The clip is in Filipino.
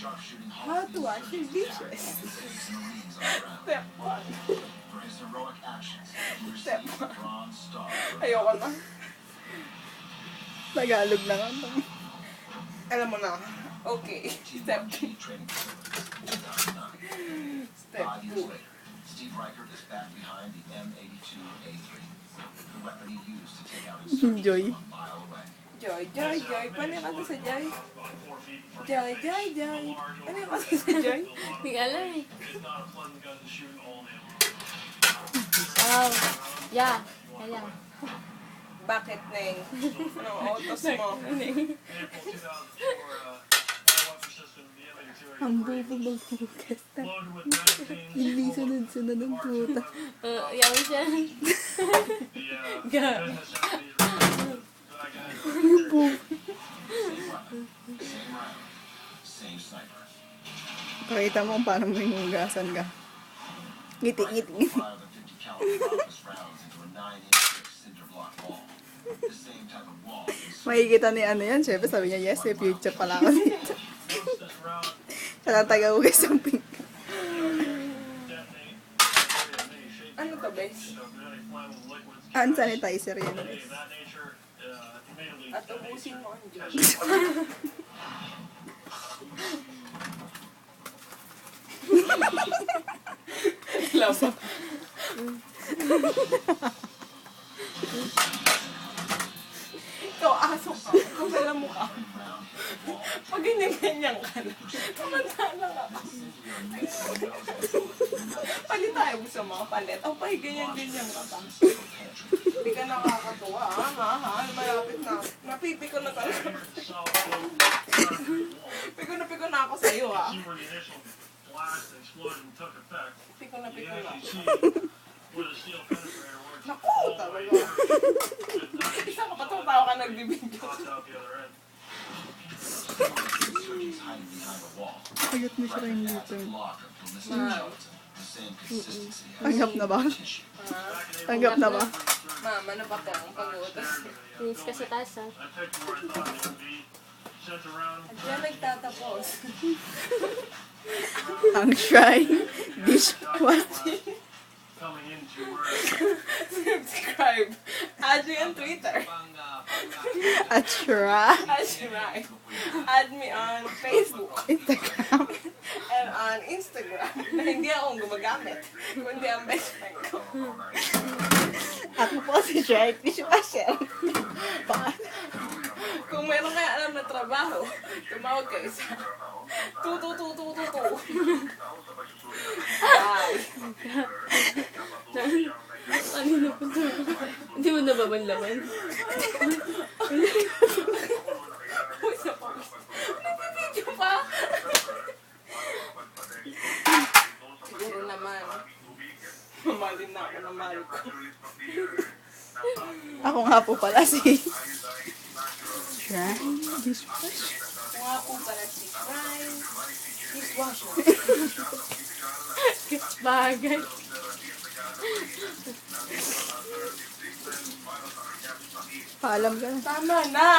How to wash your dishes. Step 1. Step 1. Ayoko na. Tagalog na nga. Alam mo na. Okay. Step 2. Step 2. Steve Reichert is back behind the M82A3, the weapon he used to take out his Joy. a mile away. Joy. Paano yung kanta sa Joy? Joy. Ano yung kanta sa Joy? Hindi ka alam eh. Oh, yeah. Kaya. Bakit, Neng? Anong autos mo? Ang bubog magpugas na. Hindi sunod-sunod ang puta. Yaw siya. Ga. Yung bubog. Same sniper. Pakita mo kung paano mo hinugasan ka. Ngiti. Fired the 50 caliber Rockets rounds into a 9-inch cinder block wall. The same type of wall. Makikita ni ano yan, syempre sabi niya, yes, may future pala ako dito. Kaya taga-ugas yung pink. Ano to, bes? Hand sanitizer yan. At ubusin mo ang Joy. Labo. Ikaw, aso ka. Kapala mo ka. Pag ganyan-ganyan ka na, kumanta lang ako. Palit tayo mo sa mga palit. O, pag ganyan-ganyan ka pa. Hindi ka nakakatuwa, ha? Malapit na. Napipiko na talaga. Piko na ako sa'yo, ha? Piko na ako. Naku, talaga. Isa ka pa itong tao ka nagbibigyo. Insurgents hiding behind a wall. Ayot mo siya rin dito. Block of ballistic gelatin. The same consistency as Tanggap na ba? tissue. Tanggap na ba? Mama, ano pa itong pag-uutos? Pinis ka sa taas ha. At yan nagtatapos. Ang shrine dishwasher. Subscribe. Add me on Twitter. At try. Add me on Facebook. Instagram. And on Instagram. Na hindi akong gumagamit. Kundi ang best friend ko. Ako po si Shrine dishwasher. Kung meron kayo alam na trabaho, tumawag kayo sa 222222. Bye. Kanina pa to. Hindi mo nababanlaban. Uy, sa pangis. Nabibidyo pa. Siguro naman. Mamalin na ako ng mahal ko. Ako nga po pala si Shrine dishwasher. Kung nga po pala si Ryan, Dishwasher. Bagay. Paalam ka na. Tama na!